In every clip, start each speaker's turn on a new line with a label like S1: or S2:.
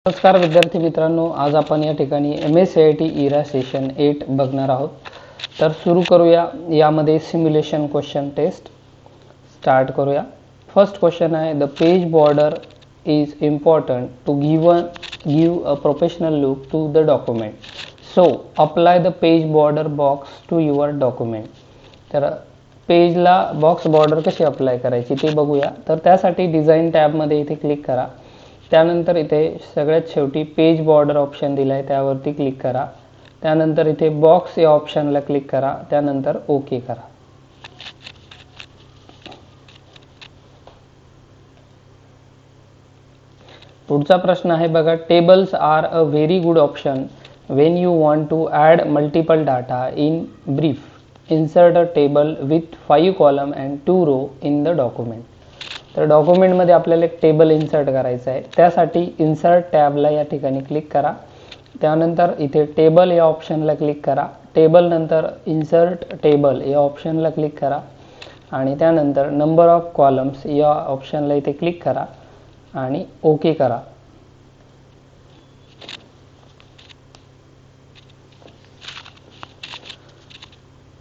S1: नमस्कार विद्यार्थी मित्रांनो, आज आपण या ठिकाणी MSCIT इरा सेशन 8 बघणार आहोत. तर सुरू करूया. यामध्ये सिम्युलेशन क्वेश्चन टेस्ट स्टार्ट करूया. फर्स्ट क्वेश्चन आहे, the page border is important to give a professional look to the document, so apply the page border box to your document. तर पेजला बॉक्स बॉर्डर कशी अप्लाय करायची ते बघूया. तर त्यासाठी डिझाईन टॅबमध्ये इथे क्लिक करा. त्यानंतर इथे सगळ्यात शेवटी पेज बॉर्डर ऑप्शन दिला आहे, त्यावरती क्लिक करा. त्यानंतर इथे बॉक्स या ऑप्शनला क्लिक करा. त्यानंतर ओके करा. पुढचा प्रश्न आहे बघा, tables are a very good option when you want to add multiple data in brief. Insert a table with 5 column and 2 row in the document. तर डॉक्युमेंटमध्ये आपल्याला एक टेबल इन्सर्ट करायचं आहे. त्यासाठी इन्सर्ट टॅबला या ठिकाणी क्लिक करा. त्यानंतर इथे टेबल या ऑप्शनला क्लिक करा. टेबल नंतर इन्सर्ट टेबल या ऑप्शनला क्लिक करा आणि त्यानंतर नंबर ऑफ कॉलम्स या ऑप्शनला इथे क्लिक करा आणि ओके करा.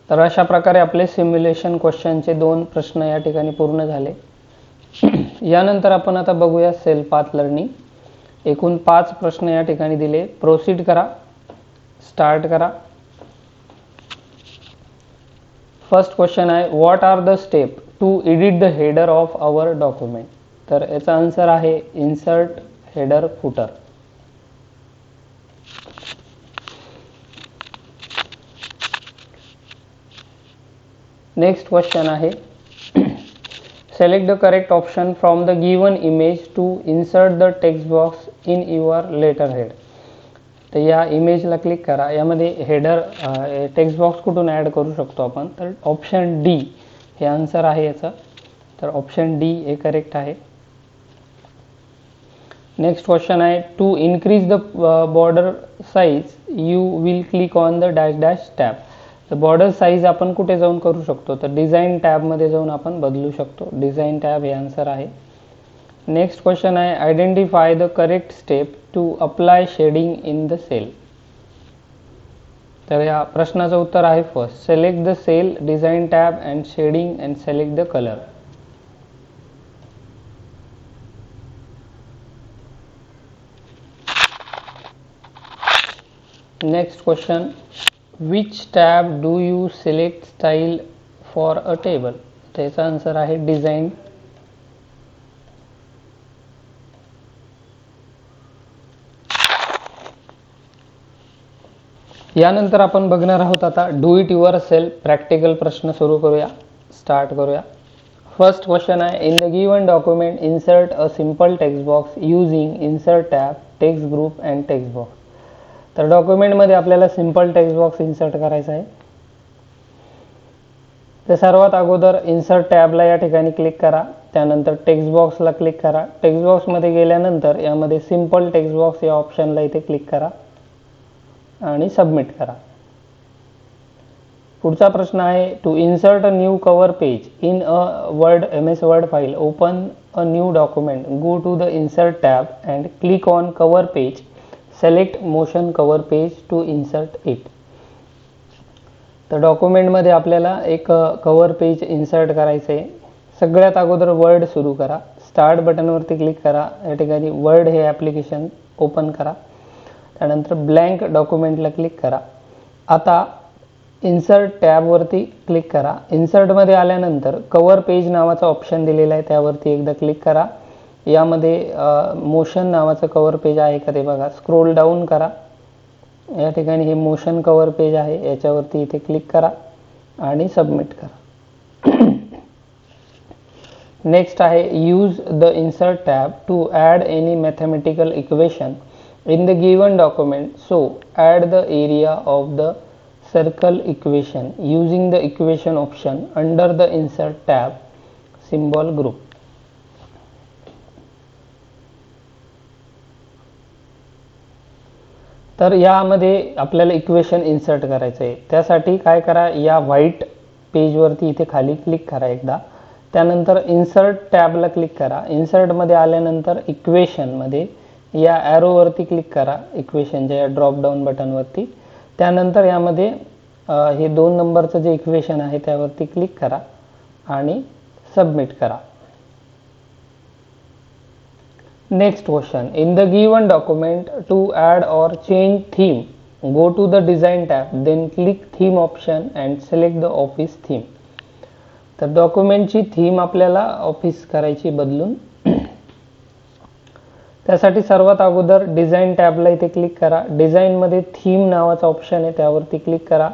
S1: तर अशा प्रकारे आपले सिम्युलेशन क्वेश्चनचे 2 प्रश्न या ठिकाणी पूर्ण झाले. यानंतर आपण आता बघूया सेल पाथ लर्निंग. एकूण 5 प्रश्न या ठिकाणी दिले. प्रोसीड करा. स्टार्ट करा. फर्स्ट क्वेश्चन आहे, what are the step to edit the header of our document. तर याचा आन्सर आहे insert header footer. Next question आहे, select the correct option from the given image to insert the text box in your letterhead. तर या इमेजला click करा. यामध्ये header text box कुठून add करू शकतो आपण, तर ऑप्शन डी हे आन्सर आहे याचा. तर ऑप्शन डी हे करेक्ट आहे. नेक्स्ट क्वेश्चन आहे, to increase the border size you will click on the dash dash tab. तर बॉर्डर साईज आपण कुठे जाऊन करू शकतो, तर डिझाईन टॅबमध्ये जाऊन आपण बदलू शकतो. डिझाईन टॅब हे आन्सर आहे. नेक्स्ट क्वेश्चन आहे, identify the correct step to apply shading in the cell. तर या प्रश्नाचं उत्तर आहे first, select the cell, design tab and shading and select the colour. Next question, which tab do you select style for a table. त्याचा answer आहे design. यानंतर आपण बघणार आहोत आता do it your self practical प्रश्न सुरू करूया. स्टार्ट करूया. फर्स्ट क्वेश्चन आहे, in the given document insert a simple text box using insert tab, text group and text box. तर डॉक्युमेंटमध्ये आपल्याला सिंपल टेक्स्ट बॉक्स इन्सर्ट करायचा आहे. तर सर्वात अगोदर इन्सर्ट टॅबला या ठिकाणी क्लिक करा. त्यानंतर टेक्स्ट बॉक्सला क्लिक करा. टेक्स्ट बॉक्समध्ये गेल्यानंतर यामध्ये सिंपल टेक्स्ट बॉक्स या ऑप्शनला इथे क्लिक करा आणि सबमिट करा. पुढचा प्रश्न आहे, to insert a new cover page in a Word MS Word file, open a new document, go to the insert tab and click on cover page, select motion cover page to insert it. तर डॉक्युमेंटमध्ये आपल्याला एक cover page insert करायचं आहे. सगळ्यात अगोदर word सुरू करा. स्टार्ट बटनवरती क्लिक करा. या ठिकाणी वर्ड हे ॲप्लिकेशन ओपन करा. त्यानंतर ब्लँक डॉक्युमेंटला क्लिक करा. आता इन्सर्ट टॅबवरती क्लिक करा. इन्सर्टमध्ये आल्यानंतर कव्हर पेज नावाचा ऑप्शन दिलेला आहे, त्यावरती एकदा क्लिक करा. यामध्ये मोशन नावाचं कव्हर पेज आहे का ते बघा. स्क्रोल डाऊन करा. या ठिकाणी हे मोशन कव्हर पेज आहे, याच्यावरती इथे क्लिक करा आणि सबमिट करा. नेक्स्ट आहे, use the insert tab to add any mathematical equation in the given document, so add the area of the circle equation using the equation option under the insert tab symbol group. तर यामध्ये आपल्याला equation insert करायचं आहे. त्यासाठी काय करा, या white पेजवरती इथे खाली क्लिक करा एकदा. त्यानंतर इन्सर्ट टॅबला क्लिक करा. इन्सर्टमध्ये आल्यानंतर इक्वेशनमध्ये या ॲरोवरती क्लिक करा इक्वेशनच्या या ड्रॉप डाऊन बटनवरती. त्यानंतर यामध्ये हे 2 नंबरचं जे इक्वेशन आहे त्यावरती क्लिक करा आणि सबमिट करा. Next question. In the given document to add or change theme go to the design tab, then click theme option and select the office theme. तर डॉक्युमेंटची थीम आपल्याला ऑफिस करायची बदलून. त्यासाठी सर्वात अगोदर डिझाईन टॅबला इथे क्लिक करा. डिझाईनमध्ये थीम नावाचा ऑप्शन आहे त्यावरती क्लिक करा.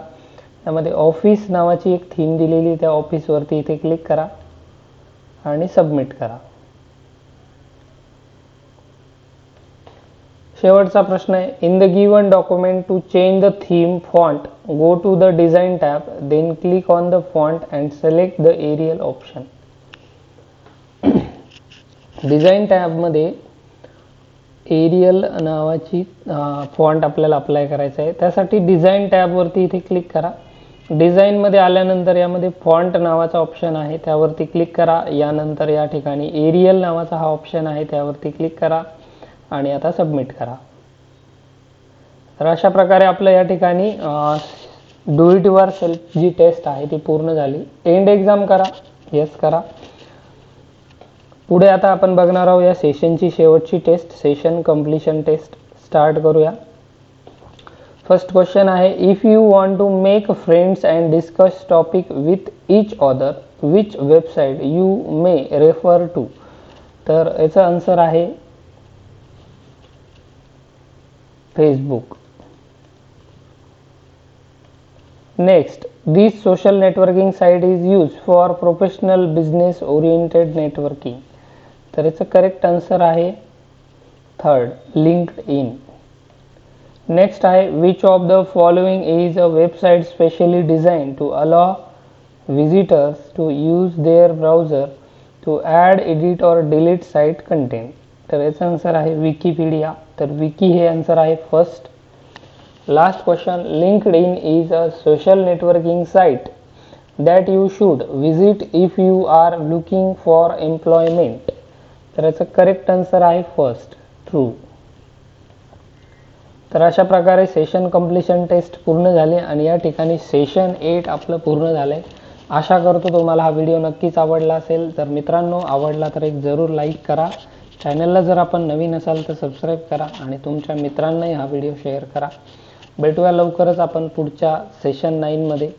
S1: त्यामध्ये ऑफिस नावाची एक थीम दिलेली त्या ऑफिसवरती इथे क्लिक करा आणि सबमिट करा. शेवटचा प्रश्न आहे. In the given document to change the theme font go to the design tab, then click on the font and select the Arial option. Design टॅबमध्ये एरियल नावाची फॉन्ट आपल्याला अप्लाय करायचा आहे. त्यासाठी डिझाईन टॅबवरती इथे क्लिक करा. डिझाईनमध्ये आल्यानंतर यामध्ये फॉन्ट नावाचा ऑप्शन आहे त्यावरती क्लिक करा. यानंतर या ठिकाणी एरियल नावाचा हा ऑप्शन आहे त्यावरती क्लिक करा आणि आता सबमिट करा. तर अशा प्रकारे आपलं या ठिकाणी डू इट युअर सेल्फ जी टेस्ट आहे ती पूर्ण झाली. एंड एक्झाम करा, येस करा. पुढे आता आपण बघणार आहोत या सेशनची शेवटची test, session completion test. Start करूया. फर्स्ट क्वेश्चन आहे. If you want to make friends and discuss topic with each other, which website you may refer to. तर याचं आन्सर आहे Facebook. Next, this social networking site is used for professional business oriented networking. तर याचं correct answer आहे third, LinkedIn. Next आहे. which of the following is a website specially designed to allow visitors to use their browser to add, edit or delete site content. तर याचं answer आहे Wikipedia. तर विकी हे answer आहे first. Last question. LinkedIn is a social networking site that you should visit if you are looking for employment. तर याचं correct answer आहे first, true. तर अशा प्रकारे सेशन कंप्लीशन टेस्ट पूर्ण झाले आणि या ठिकाणी सेशन 8 आपलं पूर्ण झालं आहे. आशा करतो तुम्हाला हा व्हिडिओ नक्कीच आवडला असेल. तर मित्रांनो, आवडला तर एक जरूर लाईक करा. चॅनलला जर आपण नवीन असाल तर सबस्क्राईब करा आणि तुमच्या मित्रांनाही हा व्हिडिओ शेअर करा. भेटूया लवकरच आपण पुढच्या सेशन 9 मध्ये.